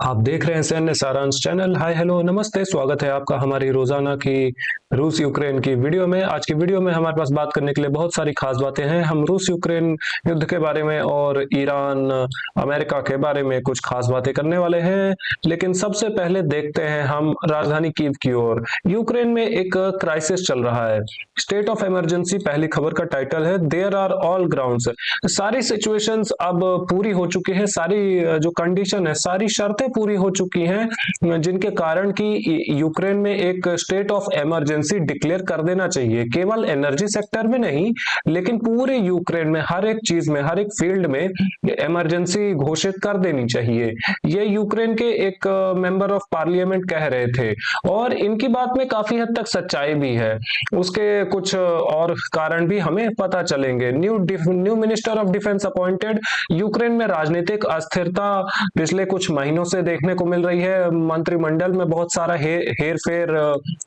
आप देख रहे हैं सैन्य सारांश चैनल। हाय हेलो नमस्ते, स्वागत है आपका हमारी रोजाना की रूस यूक्रेन की वीडियो में। आज की वीडियो में हमारे पास बात करने के लिए बहुत सारी खास बातें हैं। हम रूस यूक्रेन युद्ध के बारे में और ईरान अमेरिका के बारे में कुछ खास बातें करने वाले हैं। लेकिन सबसे पहले देखते हैं हम राजधानी कीव की ओर। यूक्रेन में एक क्राइसिस चल रहा है, स्टेट ऑफ इमरजेंसी पहली खबर का टाइटल है। देयर आर ऑल ग्राउंड्स, सारी सिचुएशंस अब पूरी हो चुकी है, सारी जो कंडीशन है, सारी शर्तें पूरी हो चुकी हैं, जिनके कारण कि यूक्रेन में एक स्टेट ऑफ इमरजेंसी डिक्लेयर कर देना चाहिए। केवल एनर्जी सेक्टर में नहीं, लेकिन पूरे यूक्रेन में हर एक चीज में, हर एक फील्ड में इमरजेंसी घोषित कर देनी चाहिए। ये यूक्रेन के एक मेंबर ऑफ पार्लियामेंट कह रहे थे, और इनकी बात में काफी हद तक सच्चाई भी है। उसके कुछ और कारण भी हमें पता चलेंगे। New minister of defence appointed. Ukraine में राजनीतिक अस्थिरता पिछले कुछ महीनों से देखने को मिल रही है। मंत्रिमंडल में बहुत सारा हेर फेर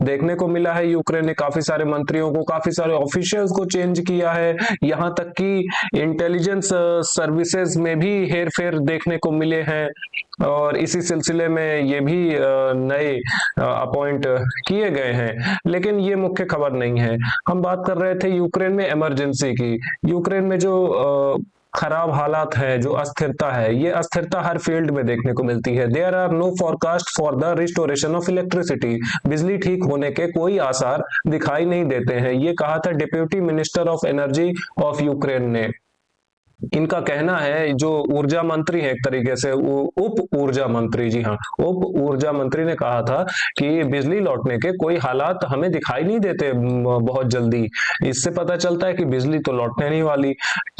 देखने को मिला है। यूक्रेन ने काफी सारे मंत्रियों को, काफी सारे ऑफिशियल्स को चेंज किया है। यहाँ तक कि इंटेलिजेंस सर्विसेज में भी हेर फेर देखने को मिले हैं, और इसी सिलसिले में ये भी नए अपॉइंट किए गए हैं। लेकिन ये मुख्य खबर नहीं है। हम बात कर रहे थे यूक्रेन में इमरजेंसी की। यूक्रेन में जो खराब हालात है, जो अस्थिरता है, ये अस्थिरता हर फील्ड में देखने को मिलती है। There are no forecast for the restoration of electricity. बिजली ठीक होने के कोई आसार दिखाई नहीं देते हैं। ये कहा था deputy minister of energy of Ukraine ने। इनका कहना है, जो ऊर्जा मंत्री है, एक तरीके से उप ऊर्जा मंत्री, जी हाँ, उप ऊर्जा मंत्री ने कहा था कि बिजली लौटने के कोई हालात हमें दिखाई नहीं देते बहुत जल्दी। इससे पता चलता है कि बिजली तो लौटने नहीं वाली।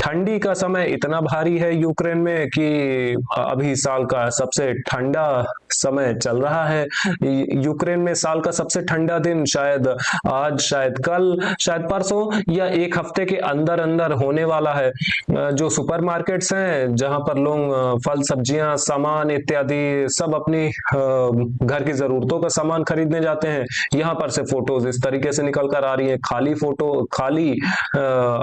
ठंडी का समय इतना भारी है यूक्रेन में कि अभी साल का सबसे ठंडा समय चल रहा है। यूक्रेन में साल का सबसे ठंडा दिन शायद आज, शायद कल, शायद परसों या एक हफ्ते के अंदर अंदर होने वाला है। जो सुपरमार्केट्स हैं, जहां पर लोग फल सब्जियां सामान इत्यादि सब अपनी घर की जरूरतों का सामान खरीदने जाते हैं, यहाँ पर से फोटोज इस तरीके से निकल कर आ रही हैं। खाली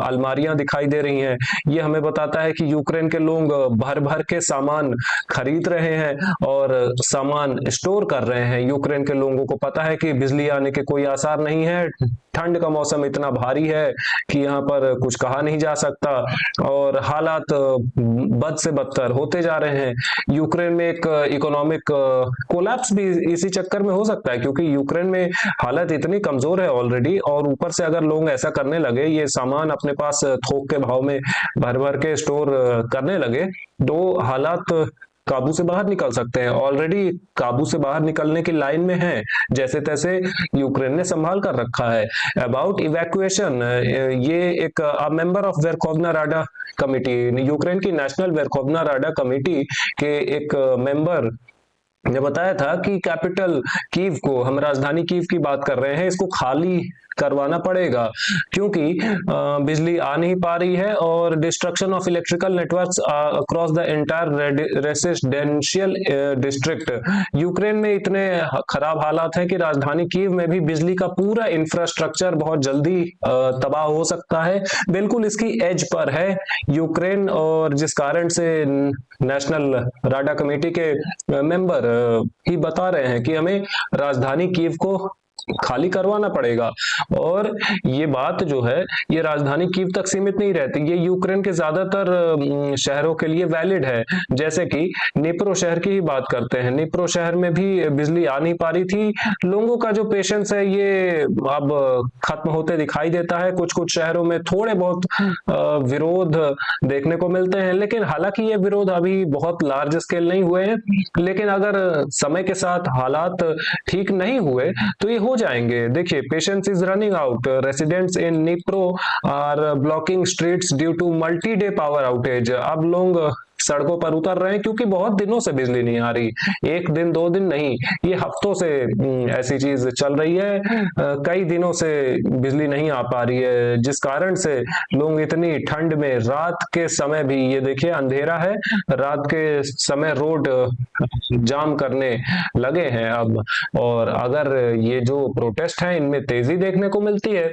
अलमारियां दिखाई दे रही हैं। ये हमें बताता है कि यूक्रेन के लोग भर भर के सामान खरीद रहे हैं और सामान स्टोर कर रहे हैं। यूक्रेन के लोगों को पता है कि बिजली आने के कोई आसार नहीं है। ठंड का मौसम इतना भारी है कि यहाँ पर कुछ कहा नहीं जा सकता, और हालात बद से बदतर होते जा रहे हैं। यूक्रेन में एक इकोनॉमिक कोलैप्स भी इसी चक्कर में हो सकता है, क्योंकि यूक्रेन में हालत इतनी कमजोर है ऑलरेडी, और ऊपर से अगर लोग ऐसा करने लगे, ये सामान अपने पास थोक के भाव में भर भर के स्टोर करने लगे, तो हालात काबू से बाहर निकल सकते हैं। ऑलरेडी काबू से बाहर निकलने की लाइन में है, जैसे तैसे यूक्रेन ने संभाल कर रखा है। अबाउट इवैक्यूएशन, ये एक member of Verkhovna Rada committee, Ukraine की नेशनल वेरखोवना राडा कमिटी के एक मेंबर ने बताया था कि कैपिटल कीव को, हम राजधानी कीव की बात कर रहे हैं, इसको खाली करवाना पड़ेगा, क्योंकि बिजली आ नहीं पा रही है, और destruction of electrical networks across the entire residential district. Ukraine में इतने खराब हालात हैं कि राजधानी कीव में भी बिजली का पूरा इंफ्रास्ट्रक्चर बहुत जल्दी तबाह हो सकता है। बिल्कुल इसकी एज पर है यूक्रेन, और जिस कारण से नेशनल राडा कमेटी के मेंबर ही बता रहे हैं कि हमें राजधानी कीव को खाली करवाना पड़ेगा। और ये बात जो है, ये राजधानी कीव तक सीमित नहीं रहती, ये यूक्रेन के ज्यादातर शहरों के लिए वैलिड है। जैसे कि निप्रो शहर की ही बात करते हैं। निप्रो शहर में भी बिजली आ नहीं पा रही थी। लोगों का जो पेशेंस है, ये अब खत्म होते दिखाई देता है। कुछ कुछ शहरों में थोड़े बहुत विरोध देखने को मिलते हैं, लेकिन हालांकि ये विरोध अभी बहुत लार्ज स्केल नहीं हुए हैं। लेकिन अगर समय के साथ हालात ठीक नहीं हुए तो ये हो जाएंगे। देखिए, patience is running out, residents in Dnipro are blocking streets due to multi day power outage. अब लोग सड़कों पर उतर रहे हैं क्योंकि बहुत दिनों से बिजली नहीं आ रही। एक दिन दो दिन नहीं, ये हफ्तों से ऐसी चीज चल रही है। कई दिनों से बिजली नहीं आ पा रही है, जिस कारण से लोग इतनी ठंड में रात के समय भी, ये देखिए अंधेरा है, रात के समय रोड जाम करने लगे हैं अब। और अगर ये जो प्रोटेस्ट है, इनमें तेजी देखने को मिलती है,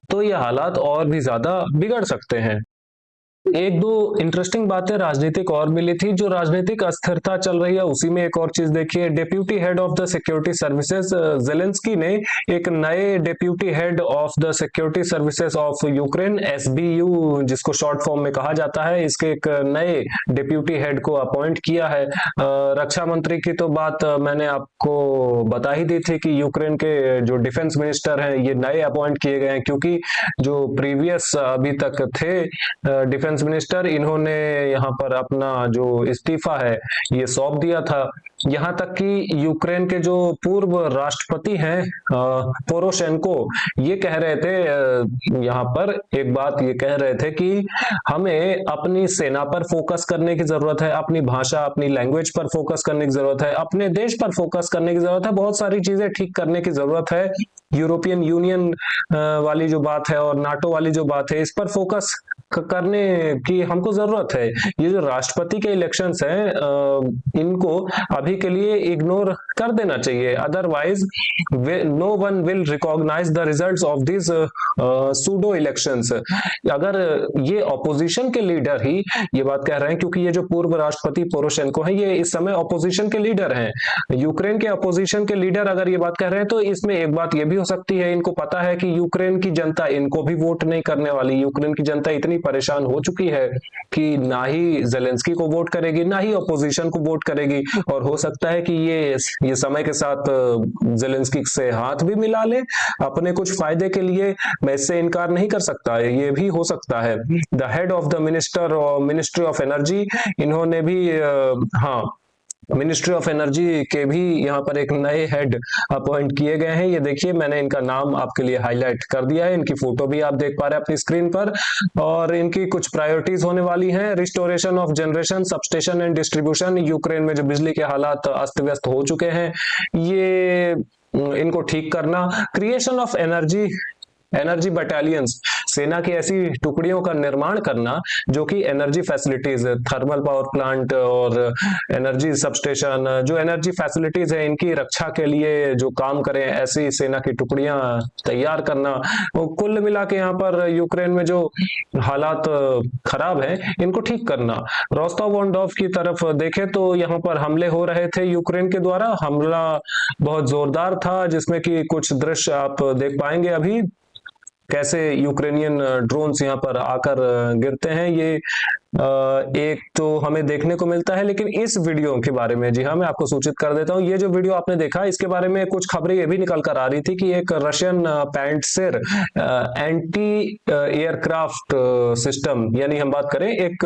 तो ये हालात और भी ज्यादा बिगड़ सकते हैं। एक दो इंटरेस्टिंग बातें राजनीतिक और मिली थी। जो राजनीतिक अस्थिरता चल रही है उसी में एक और चीज देखिए, deputy head of the security services Zelensky ने एक नए deputy head of the security services of Ukraine, SBU जिसको शॉर्ट फॉर्म में कहा जाता है, इसके एक नए डेप्यूटी हेड को अपॉइंट किया है। रक्षा मंत्री की तो बात मैंने आपको बता ही दी थी कि यूक्रेन के जो डिफेंस मिनिस्टर हैं ये नए अपॉइंट किए गए हैं, क्योंकि जो प्रीवियस अभी तक थे डिफेंस मिनिस्टर, इन्होंने यहाँ पर अपना जो इस्तीफा है ये सौंप दिया था। यहाँ तक कि यूक्रेन के जो पूर्व राष्ट्रपति हैं पोरोशेंको, ये कह रहे थे यहाँ पर एक बात ये कह रहे थे कि हमें अपनी सेना पर फोकस करने की जरूरत है, अपनी भाषा अपनी लैंग्वेज पर फोकस करने की जरूरत है, अपने देश पर फोकस करने की जरूरत है, बहुत सारी चीजें ठीक करने की जरूरत है। यूरोपियन यूनियन वाली जो बात है और नाटो वाली जो बात है, इस पर फोकस करने की हमको जरूरत है। ये जो राष्ट्रपति के इलेक्शंस हैं इनको अभी के लिए इग्नोर कर देना चाहिए, otherwise no one will recognise the results of this pseudo elections. अगर ये ऑपोजिशन के लीडर ही ये बात कह रहे हैं, क्योंकि ये जो पूर्व राष्ट्रपति पोरोशेंको है ये इस समय ऑपोजिशन के लीडर हैं, यूक्रेन के ऑपोजिशन के लीडर अगर ये बात कह रहे हैं तो इसमें एक बात ये भी हो सकती है, इनको पता है कि यूक्रेन की जनता इनको भी वोट नहीं करने वाली। यूक्रेन की जनता इतनी परेशान हो चुकी है कि ना ही जेलेंस्की को वोट करेगी ना ही ऑपोजिशन को वोट करेगी, और हो सकता है कि ये समय के साथ जेलेंस्की से हाथ भी मिला ले अपने कुछ फायदे के लिए। मैं इससे इनकार नहीं कर सकता, ये भी हो सकता है। The head of the minister और मिनिस्ट्री ऑफ एनर्जी, इन्होंने भी हाँ मिनिस्ट्री ऑफ एनर्जी के भी यहाँ पर एक नए हेड अपॉइंट किए गए हैं। ये देखिए मैंने इनका नाम आपके लिए हाईलाइट कर दिया है, इनकी फोटो भी आप देख पा रहे हैं अपनी स्क्रीन पर, और इनकी कुछ प्रायोरिटीज होने वाली हैं। Restoration of generation, substation and distribution, Ukraine में जो बिजली के हालात अस्त व्यस्त हो चुके हैं ये इनको ठीक करना। क्रिएशन ऑफ एनर्जी बटालियंस, सेना की ऐसी टुकड़ियों का निर्माण करना जो कि energy facilities, thermal power plant और एनर्जी सबस्टेशन, जो एनर्जी फैसिलिटीज है इनकी रक्षा के लिए जो काम करें, ऐसी सेना की टुकड़ियां तैयार करना। कुल मिला के यहाँ पर यूक्रेन में जो हालात खराब हैं इनको ठीक करना। रोस्टोव ऑन डॉन की तरफ देखें तो यहाँ पर हमले हो रहे थे यूक्रेन के द्वारा, हमला बहुत जोरदार था जिसमें कि कुछ दृश्य आप देख पाएंगे अभी, कैसे यूक्रेनियन ड्रोन्स यहाँ पर आकर गिरते हैं। ये एक तो हमें देखने को मिलता है, लेकिन इस वीडियो के बारे में जी हाँ मैं आपको सूचित कर देता हूँ। ये जो वीडियो आपने देखा इसके बारे में कुछ खबरें ये भी निकल कर आ रही थी कि एक Russian Pantsir anti aircraft system, यानी हम बात करें एक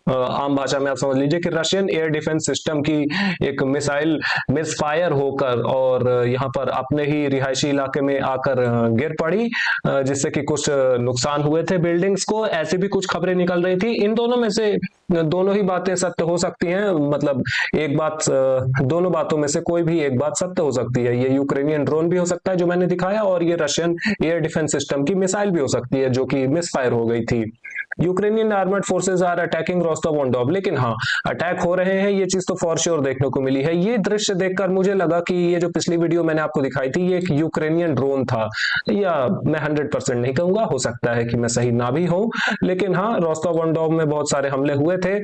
आम भाषा में आप समझ लीजिए कि रशियन एयर डिफेंस सिस्टम की एक मिसाइल मिसफायर होकर और यहाँ पर अपने ही रिहायशी इलाके में आकर गिर पड़ी, जिससे कि कुछ नुकसान हुए थे बिल्डिंग्स को। ऐसी भी कुछ खबरें निकल रही थी। इन दोनों में से दोनों ही बातें सत्य हो सकती हैं, मतलब एक बात, दोनों बातों में से कोई भी एक बात सत्य हो सकती है। ये यूक्रेनियन ड्रोन भी हो सकता है जो मैंने दिखाया, और ये रशियन एयर डिफेंस सिस्टम की मिसाइल भी हो सकती है जो कि मिसफायर हो गई थी। Ukrainian armoured forces are attacking Rostov on Don, लेकिन हाँ अटैक हो रहे हैं ये चीज तो फॉर श्योर देखने को मिली है। ये दृश्य देखकर मुझे लगा कि ये जो पिछली वीडियो मैंने आपको दिखाई थी ये एक यूक्रेनियन ड्रोन था, या मैं 100% नहीं कहूंगा, हो सकता है कि मैं सही ना भी हूं, लेकिन हाँ रोस्टोव ऑन डॉन में बहुत सारे हमले हुए थे।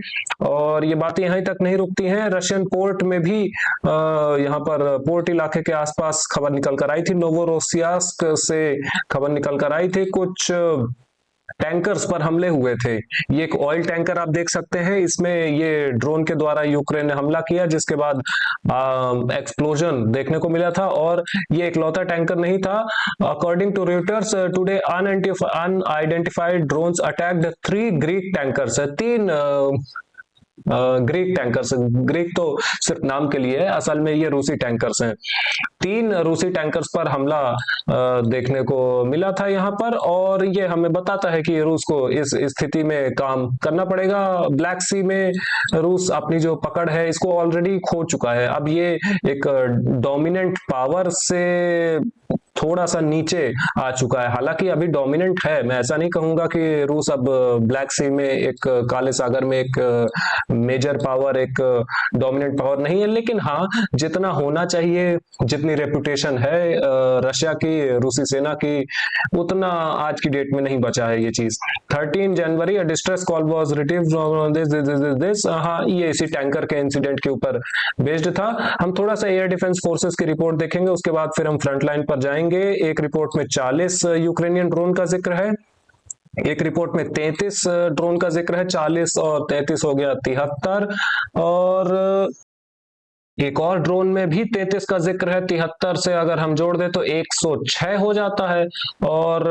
और ये बातें यहीं तक नहीं रुकती हैं, रशियन पोर्ट में भी यहाँ पर पोर्ट इलाके के आसपास खबर निकल कर आई थी, नोवोरोसियास्क से खबर निकल कर आई थी, कुछ टैंकर्स पर हमले हुए थे। ये एक ऑयल टैंकर आप देख सकते हैं, इसमें ये ड्रोन के द्वारा यूक्रेन ने हमला किया, जिसके बाद एक्सप्लोजन देखने को मिला था। और ये इकलौता टैंकर नहीं था, according to Reuters today unidentified drones attacked 3 Greek tankers, 3 Greek tankers, Greek तो सिर्फ नाम के लिए है, असल में ये रूसी टैंकर्स हैं। 3 रूसी टैंकर्स पर हमला देखने को मिला था यहाँ पर, और ये हमें बताता है कि रूस को इस स्थिति में काम करना पड़ेगा। ब्लैक सी में रूस अपनी जो पकड़ है इसको ऑलरेडी खो चुका है, अब ये एक डोमिनेंट पावर से थोड़ा सा नीचे आ चुका है। हालांकि अभी डोमिनेंट है, मैं ऐसा नहीं कहूंगा कि रूस अब ब्लैक सी में, एक काले सागर में एक मेजर पावर, एक डोमिनेंट पावर नहीं है, लेकिन हाँ, जितना होना चाहिए, जितनी रेपुटेशन है रशिया की, रूसी सेना की, उतना आज की डेट में नहीं बचा है ये चीज। 13 January distress call was received this, हाँ, ये इसी टैंकर के इंसिडेंट के ऊपर बेस्ड था। हम थोड़ा सा एयर डिफेंस फोर्सेस की रिपोर्ट देखेंगे, उसके बाद फिर हम फ्रंट लाइन पर जाएंगे। एक रिपोर्ट में 40 यूक्रेनियन ड्रोन का जिक्र है, एक रिपोर्ट में 33 ड्रोन का जिक्र है, 40 और 33 हो गया 73, और एक और ड्रोन में भी 33 का जिक्र है। 73 से अगर हम जोड़ दें तो 106 हो जाता है, और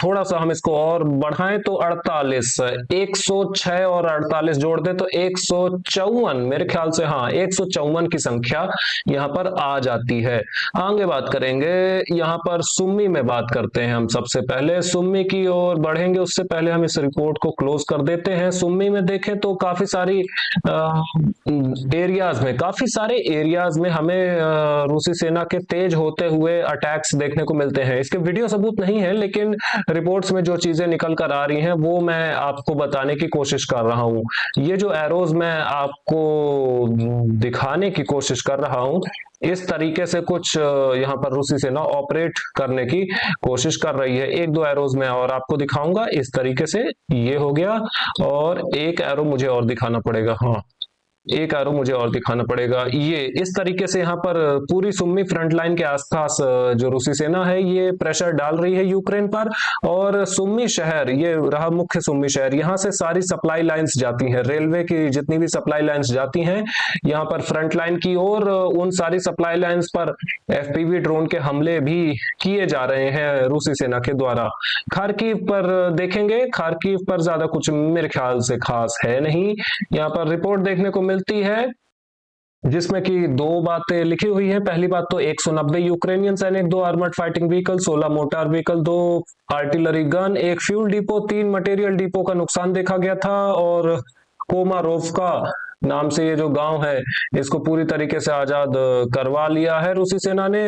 थोड़ा सा हम इसको और बढ़ाएं तो 48, 106 और 48 जोड़ दें तो 154, मेरे ख्याल से हाँ 154 की संख्या यहाँ पर आ जाती है। आगे बात करेंगे, यहाँ पर सुम्मी में बात करते हैं हम। सबसे पहले सुम्मी की ओर बढ़ेंगे, उससे पहले हम इस रिपोर्ट को क्लोज कर देते हैं। सुम्मी में देखें तो काफी सारी एरियाज में, काफी सारे एरियाज में हमें रूसी सेना के तेज होते हुए अटैक्स देखने को मिलते हैं। इसके वीडियो सबूत नहीं है, लेकिन रिपोर्ट्स में जो चीजें निकल कर आ रही हैं वो मैं आपको बताने की कोशिश कर रहा हूं। ये जो एरोज मैं आपको दिखाने की कोशिश कर रहा हूं, इस तरीके से कुछ यहाँ पर रूसी सेना ऑपरेट करने की कोशिश कर रही है। एक दो एरोज मैं और आपको दिखाऊंगा इस तरीके से। ये हो गया, और एक एरो मुझे और दिखाना पड़ेगा, हाँ एक एरो मुझे और दिखाना पड़ेगा। ये इस तरीके से यहाँ पर पूरी सुम्मी फ्रंट लाइन के आसपास जो रूसी सेना है ये प्रेशर डाल रही है यूक्रेन पर। और सुम्मी शहर, ये रहा मुख्य सुम्मी शहर, यहाँ से सारी सप्लाई लाइंस जाती हैं, रेलवे की जितनी भी सप्लाई लाइंस जाती हैं यहाँ पर फ्रंट लाइन की ओर, उन सारी सप्लाई लाइंस पर एफपीवी ड्रोन के हमले भी किए जा रहे हैं रूसी सेना के द्वारा। खार्किव पर देखेंगे, खार्किव पर ज्यादा कुछ मेरे ख्याल से खास है नहीं। यहाँ पर रिपोर्ट देखने को मिलती है जिसमें कि दो बातें लिखी हुई हैं। पहली बात तो 190 यूक्रेनियन सैनिक, 2 armoured fighting vehicle, 16 motor vehicle, 2 artillery gun, एक फ्यूल डिपो, 3 मटेरियल डिपो का नुकसान देखा गया था। और कोमारोवका नाम से ये जो गांव है इसको पूरी तरीके से आजाद करवा लिया है रूसी सेना ने।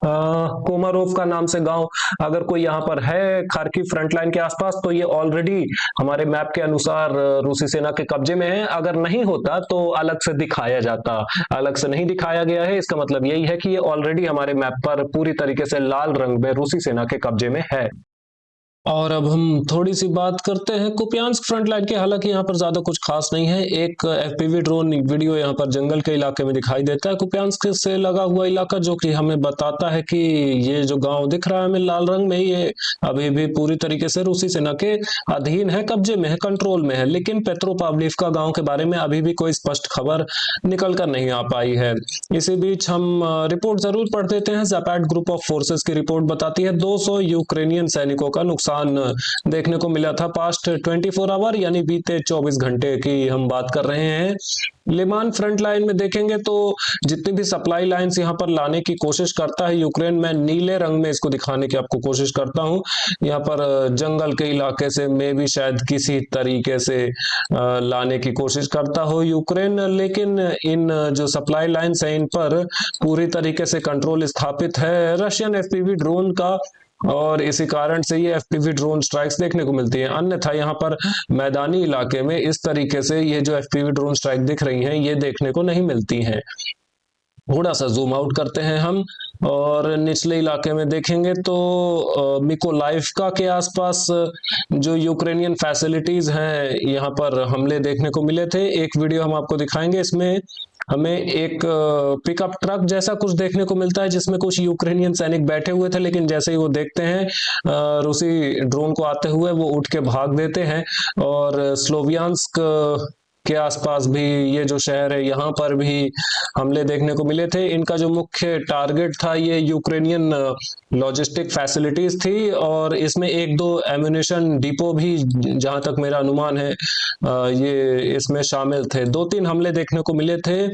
कोमारोव का नाम से गांव अगर कोई यहाँ पर है खार्किव फ्रंट लाइन के आसपास, तो ये ऑलरेडी हमारे मैप के अनुसार रूसी सेना के कब्जे में है। अगर नहीं होता तो अलग से दिखाया जाता, अलग से नहीं दिखाया गया है, इसका मतलब यही है कि ये ऑलरेडी हमारे मैप पर पूरी तरीके से लाल रंग में रूसी सेना के कब्जे में है। और अब हम थोड़ी सी बात करते हैं कुपियांस्क फ्रंट लाइन की। हालांकि यहाँ पर ज्यादा कुछ खास नहीं है। एक एफपीवी ड्रोन वीडियो यहाँ पर जंगल के इलाके में दिखाई देता है, कुपियांस्क से लगा हुआ इलाका, जो कि हमें बताता है कि ये जो गांव दिख रहा है हमें लाल रंग में, ये अभी भी पूरी तरीके से रूसी सेना के अधीन है, कब्जे में है, कंट्रोल में है। लेकिन पेट्रोपाव्लिवका गाँव के बारे में अभी भी कोई स्पष्ट खबर निकल कर नहीं आ पाई है। इसी बीच हम रिपोर्ट जरूर पढ़ देते हैं। ज़ैपैड ग्रुप ऑफ फोर्सेस की रिपोर्ट बताती है 200 यूक्रेनियन सैनिकों का नुकसान देखने को मिला था पास्ट 24 आवर, यानी बीते 24 घंटे की हम बात कर रहे हैं। लिमान फ्रंट लाइन में देखेंगे तो जितनी भी सप्लाई लाइंस यहाँ पर लाने की कोशिश करता है यूक्रेन, मैं नीले रंग में इसको दिखाने की आपको कोशिश करता हूँ। यहाँ पर जंगल के इलाके से मैं भी शायद किसी तरीके से लाने की कोशिश करता हो यूक्रेन, लेकिन इन जो सप्लाई लाइंस है इन पर पूरी तरीके से कंट्रोल स्थापित है रशियन एफपीवी ड्रोन का, और इसी कारण से ये एफपीवी ड्रोन स्ट्राइक्स देखने को मिलती हैं। अन्यथा यहाँ पर मैदानी इलाके में इस तरीके से ये जो एफपीवी ड्रोन स्ट्राइक दिख रही हैं ये देखने को नहीं मिलती हैं। थोड़ा सा जूम आउट करते हैं हम और निचले इलाके में देखेंगे तो मिकोलाइवका के आसपास जो यूक्रेनियन फैसिलिटीज हैं यहाँ पर हमले देखने को मिले थे। एक वीडियो हम आपको दिखाएंगे, इसमें हमें एक पिकअप ट्रक जैसा कुछ देखने को मिलता है जिसमें कुछ यूक्रेनियन सैनिक बैठे हुए थे, लेकिन जैसे ही वो देखते हैं रूसी ड्रोन को आते हुए वो उठ के भाग देते हैं। और स्लोवियांस्क के आसपास भी ये जो शहर है यहाँ पर भी हमले देखने को मिले थे। इनका जो मुख्य टारगेट था ये यूक्रेनियन लॉजिस्टिक फैसिलिटीज थी, और इसमें एक दो एम्यूनिशन डिपो भी जहां तक मेरा अनुमान है ये इसमें शामिल थे। 2-3 हमले देखने को मिले थे।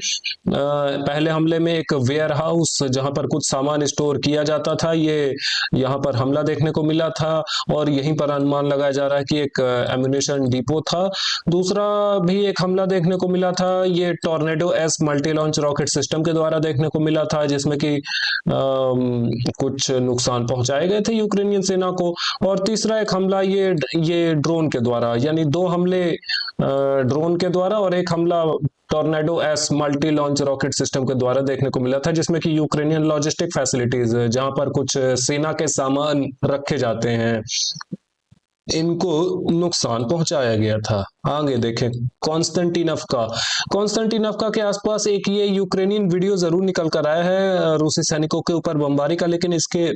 पहले हमले में एक वेयर हाउस जहां पर कुछ सामान स्टोर किया जाता था, ये यहाँ पर हमला देखने को मिला था, और यहीं पर अनुमान लगाया जा रहा है कि एक एम्यूनिशन डिपो था। दूसरा भी एक एक हमला देखने को मिला था, ये tornado S multi launch rocket system के द्वारा देखने को मिला था, जिसमें कि कुछ नुकसान पहुंचाए गए थे यूक्रेनियन सेना को। और तीसरा एक हमला ये ड्रोन के द्वारा, यानी 2 हमले ड्रोन के द्वारा और एक हमला tornado S multi launch rocket system के द्वारा देखने को मिला था, जिसमें कि यूक्रेनियन लॉजिस्टिक फैसिलिटीज, जहां पर कुछ सेना के सामान रखे जाते हैं, इनको नुकसान पहुंचाया गया था। आगे देखें कॉन्स्टेंटिनोव्का के आसपास एक ये यूक्रेनियन वीडियो जरूर निकल कर आया है रूसी सैनिकों के ऊपर बमबारी का, लेकिन इसके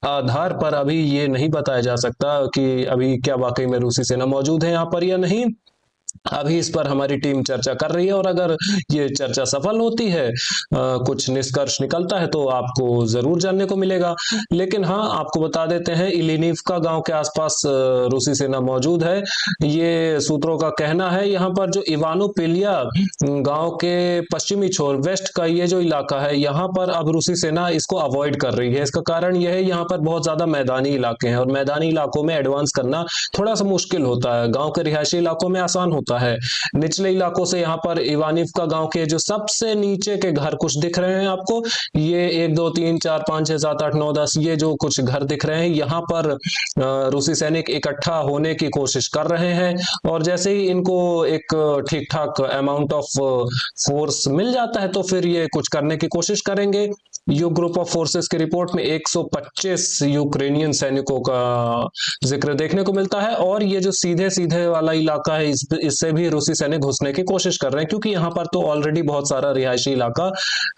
आधार पर अभी ये नहीं बताया जा सकता कि अभी क्या वाकई में रूसी सेना मौजूद है यहाँ पर या नहीं। अभी इस पर हमारी टीम चर्चा कर रही है, और अगर ये चर्चा सफल होती है, कुछ निष्कर्ष निकलता है, तो आपको जरूर जानने को मिलेगा। लेकिन हाँ, आपको बता देते हैं, इलिनिवका गांव के आसपास रूसी सेना मौजूद है। ये सूत्रों का कहना है। यहाँ पर जो इवानोपिलिया गांव के पश्चिमी छोर वेस्ट का ये जो इलाका है, यहाँ पर अब रूसी सेना इसको अवॉइड कर रही है। इसका कारण यह है, यहाँ पर बहुत ज्यादा मैदानी इलाके हैं, और मैदानी इलाकों में एडवांस करना थोड़ा सा मुश्किल होता है। गाँव के रिहायशी इलाकों में आसान होता है। निचले इलाकों से यहाँ पर इवानिवका गांव के जो सबसे नीचे के घर कुछ दिख रहे हैं आपको, ये 1 2 3 4 5 6 7 8 9 10 ये जो कुछ घर दिख रहे हैं, यहाँ पर रूसी सैनिक इकट्ठा होने की कोशिश कर रहे हैं। और जैसे ही इनको एक ठीक ठाक अमाउंट ऑफ फोर्स मिल जाता है, तो फिर ये कुछ करने की कोशिश करेंगे। यू ग्रुप ऑफ फोर्सेस की रिपोर्ट में 125 यूक्रेनियन सैनिकों का जिक्र देखने को मिलता है। और ये जो सीधे सीधे वाला इलाका है, इससे भी रूसी सैनिक घुसने की कोशिश कर रहे हैं, क्योंकि यहाँ पर तो ऑलरेडी बहुत सारा रिहायशी इलाका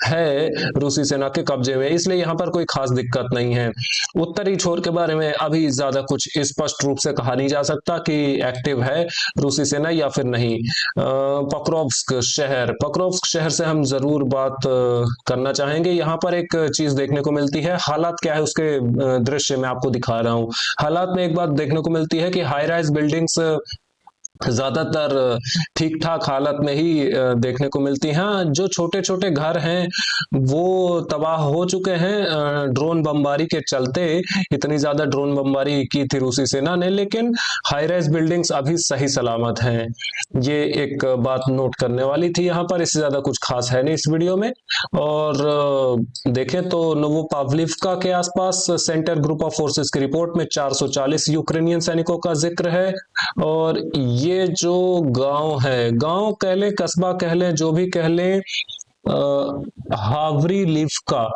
है रूसी सेना के कब्जे में, इसलिए यहाँ पर कोई खास दिक्कत नहीं है। उत्तरी छोर के बारे में अभी ज्यादा कुछ स्पष्ट रूप से कहा नहीं जा सकता कि एक्टिव है रूसी सेना या फिर नहीं। पक्रोव्स्क शहर से हम जरूर बात करना चाहेंगे। यहाँ पर एक चीज देखने को मिलती है, हालात क्या है उसके दृश्य में आपको दिखा रहा हूँ। हालात में एक बात देखने को मिलती है कि हाई राइज बिल्डिंग्स ज्यादातर ठीक ठाक हालत में ही देखने को मिलती हैं। जो छोटे छोटे घर हैं वो तबाह हो चुके हैं ड्रोन बमबारी के चलते। इतनी ज्यादा ड्रोन बमबारी की थी रूसी सेना ने, लेकिन हाई राइज बिल्डिंग्स अभी सही सलामत हैं। ये एक बात नोट करने वाली थी यहाँ पर। इससे ज्यादा कुछ खास है नहीं इस वीडियो में। और देखें तो नोवोपाव्लिवका के आसपास सेंटर ग्रुप ऑफ फोर्सेस की रिपोर्ट में 440 यूक्रेनियन सैनिकों का जिक्र है। और ये जो गांव है, गांव कह लें, कस्बा कह लें, जो भी कह लें, हावरी लीफ का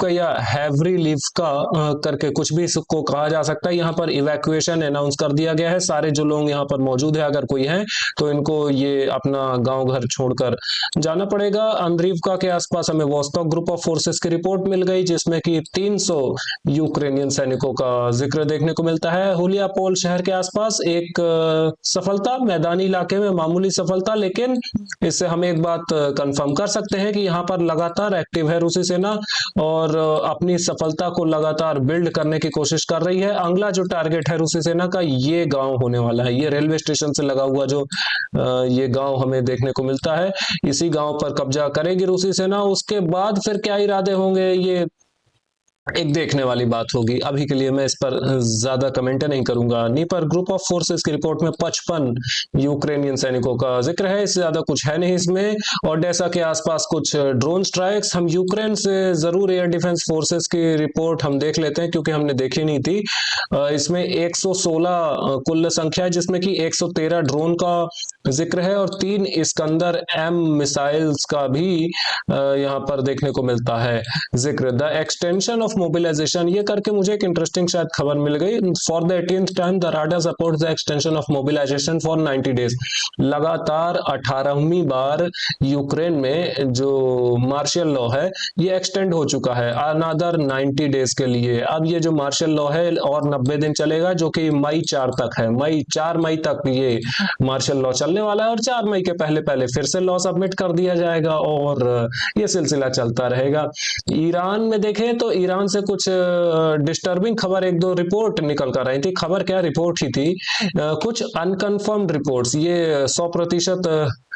या हैवरी लीफ का करके कुछ भी इसको कहा जा सकता है। यहाँ पर इवैक्यूएशन अनाउंस कर दिया गया है। सारे जो लोग यहाँ पर मौजूद है, अगर कोई है तो इनको ये अपना गांव घर छोड़कर जाना पड़ेगा। अंद्रीवका के आसपास हमें वोस्तोक ग्रुप ऑफ फोर्सेस की रिपोर्ट मिल गई, जिसमें कि 300 यूक्रेनियन सैनिकों का जिक्र देखने को मिलता है। हुलियापोल शहर के आसपास एक सफलता, मैदानी इलाके में मामूली सफलता, लेकिन इससे हम एक बात कंफर्म कर सकते हैं कि यहाँ पर लगातार एक्टिव है रूसी सेना और अपनी सफलता को लगातार बिल्ड करने की कोशिश कर रही है। अगला जो टारगेट है रूसी सेना का, ये गांव होने वाला है। ये रेलवे स्टेशन से लगा हुआ जो ये गांव हमें देखने को मिलता है, इसी गांव पर कब्जा करेगी रूसी सेना। उसके बाद फिर क्या इरादे होंगे, ये एक देखने वाली बात होगी। अभी के लिए मैं इस पर ज्यादा कमेंट नहीं करूंगा। नीपर ग्रुप ऑफ फोर्सेस की रिपोर्ट में 55 यूक्रेनियन सैनिकों का जिक्र है। इससे ज्यादा कुछ है नहीं इसमें। ओडेसा के आसपास कुछ ड्रोन स्ट्राइक्स। हम यूक्रेन से जरूर एयर डिफेंस फोर्सेस की रिपोर्ट हम देख लेते हैं, क्योंकि हमने देखी नहीं थी। इसमें 116 कुल संख्या है, जिसमें कि 113 ड्रोन का जिक्र है और 3 इस्कंदर M मिसाइल्स का भी यहाँ पर देखने को मिलता है जिक्र। द एक्सटेंशन ऑफ मोबिलाइजेशन, ये करके मुझे एक इंटरेस्टिंग शायद खबर मिल गई। For the 18th time the Rada supports the extension of mobilisation for 90 days. लगातार 18वीं बार यूक्रेन में जो मार्शल लॉ है ये एक्सटेंड हो चुका है अनदर 90 डेज के लिए। अब ये जो मार्शल लॉ है और 90 दिन चलेगा, जो कि मई 4 तक है। 4 मई तक ये मार्शल लॉ चलने वाला है और 4 मई के पहले पहले फिर से लॉ सबमिट कर दिया जाएगा और ये सिलसिला चलता रहेगा। ईरान में देखें तो ईरान से कुछ डिस्टर्बिंग खबर, 1-2 रिपोर्ट निकल कर आई थी। खबर क्या, रिपोर्ट ही थी। कुछ अनकन्फर्म्ड रिपोर्ट्स, ये 100%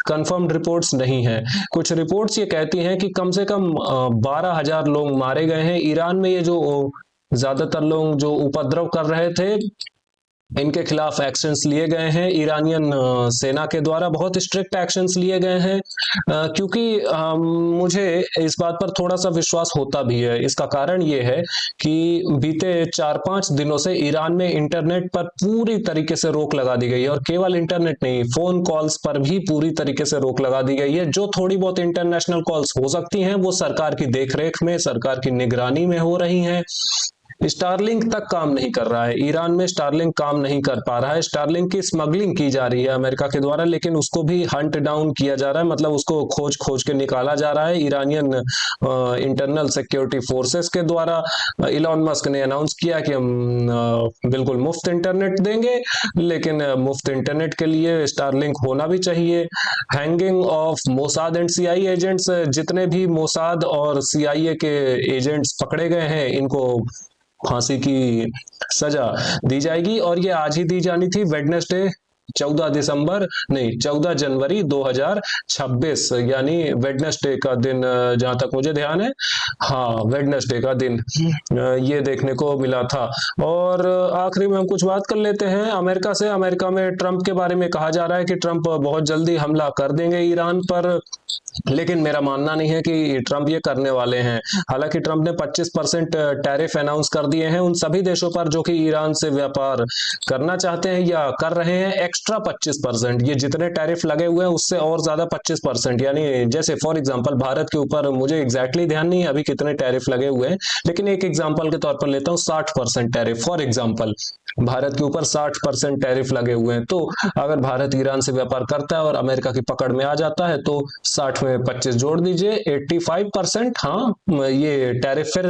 कंफर्म्ड रिपोर्ट्स नहीं है। कुछ रिपोर्ट्स ये कहती हैं कि कम से कम 12,000 लोग मारे गए हैं ईरान में। ये जो ज्यादातर लोग जो उपद्रव कर रहे थे इनके खिलाफ एक्शंस लिए गए हैं। ईरानियन सेना के द्वारा बहुत स्ट्रिक्ट एक्शंस लिए गए हैं, क्योंकि मुझे इस बात पर थोड़ा सा विश्वास होता भी है। इसका कारण ये है कि बीते 4-5 दिनों से ईरान में इंटरनेट पर पूरी तरीके से रोक लगा दी गई है, और केवल इंटरनेट नहीं, फोन कॉल्स पर भी पूरी तरीके से रोक लगा दी गई है। जो थोड़ी बहुत इंटरनेशनल कॉल्स हो सकती हैं वो सरकार की देखरेख में, सरकार की निगरानी में हो रही हैं। स्टारलिंक तक काम नहीं कर रहा है, ईरान में स्टारलिंक काम नहीं कर पा रहा है। स्टारलिंक की स्मगलिंग की जा रही है अमेरिका के द्वारा, लेकिन उसको भी हंट डाउन किया जा रहा है, मतलब उसको खोज खोज के निकाला जा रहा है ईरानियन इंटरनल सिक्योरिटी फोर्सेस के द्वारा। इलॉन मस्क ने अनाउंस किया कि हम बिल्कुल मुफ्त इंटरनेट देंगे, लेकिन मुफ्त इंटरनेट के लिए स्टारलिंक होना भी चाहिए। Hanging of Mossad and CIA agents, जितने भी मोसाद और सीआईए के एजेंट्स पकड़े गए हैं इनको फांसी की सजा दी जाएगी, और ये आज ही दी जानी थी, वेडनेसडे 14 दिसंबर नहीं 14 जनवरी 2026, यानी वेडनेसडे का दिन, जहां तक मुझे ध्यान है, हाँ वेडनेसडे का दिन ये देखने को मिला था। और आखिरी में हम कुछ बात कर लेते हैं अमेरिका से। अमेरिका में ट्रंप के बारे में कहा जा रहा है कि ट्रंप बहुत जल्दी हमला कर देंगे ईरान पर, लेकिन मेरा मानना नहीं है कि ट्रंप ये करने वाले हैं। हालांकि ट्रंप ने 25% टैरिफ अनाउंस कर दिए हैं उन सभी देशों पर जो कि ईरान से व्यापार करना चाहते हैं या कर रहे हैं। एक्स्ट्रा 25%, ये जितने टैरिफ लगे हुए हैं उससे और ज्यादा 25%, यानी जैसे फॉर एग्जांपल भारत के ऊपर, मुझे एग्जैक्टली ध्यान नहीं है अभी कितने टैरिफ लगे हुए हैं, लेकिन एक एग्जाम्पल के तौर पर लेता हूँ, 60% टैरिफ फॉर एग्जाम्पल, भारत के ऊपर 60% टैरिफ लगे हुए हैं। तो अगर भारत ईरान से व्यापार करता है और अमेरिका की पकड़ में आ जाता है तो 60 में 25 जोड़ दीजिए, 85%, हाँ ये टैरिफ फिर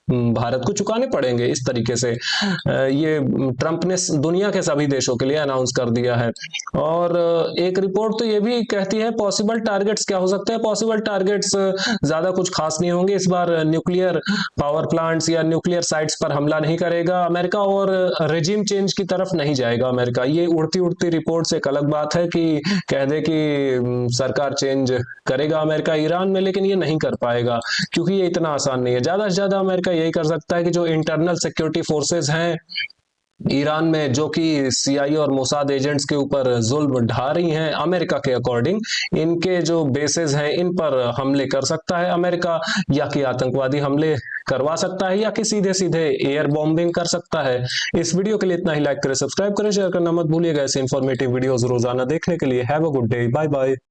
भारत को चुकाने पड़ेंगे। इस तरीके से ये ट्रंप ने दुनिया के सभी देशों के लिए अनाउंस कर दिया है। और एक रिपोर्ट तो ये भी कहती है पॉसिबल टारगेट्स क्या हो सकते हैं। पॉसिबल टारगेट्स ज्यादा कुछ खास नहीं होंगे। इस बार न्यूक्लियर पावर प्लांट्स या न्यूक्लियर साइट्स पर हमला नहीं करेगा अमेरिका, और रेजिम चेंज की तरफ नहीं जाएगा अमेरिका। ये उड़ती उड़ती रिपोर्ट से एक अलग बात है कि कह दे कि सरकार चेंज करेगा अमेरिका ईरान में, लेकिन ये नहीं कर पाएगा क्योंकि ये इतना आसान नहीं है। ज्यादा से ज्यादा अमेरिका यही कर सकता है कि जो इंटरनल सिक्योरिटी फोर्सेस हैं ईरान में, जो कि सीआईए और मोसाद एजेंट्स के ऊपर जुल्म ढा रही हैं अमेरिका के अकॉर्डिंग, इनके जो बेसेस हैं इन पर हमले कर सकता है अमेरिका, या कि आतंकवादी हमले करवा सकता है, या कि सीधे सीधे एयर बॉम्बिंग कर सकता है। इस वीडियो के लिए इतना ही। लाइक करें, सब्सक्राइब करें, शेयर करना मत भूलिएगा। ऐसे इंफॉर्मेटिव वीडियोस रोजाना देखने के लिए। Have a good day, bye bye.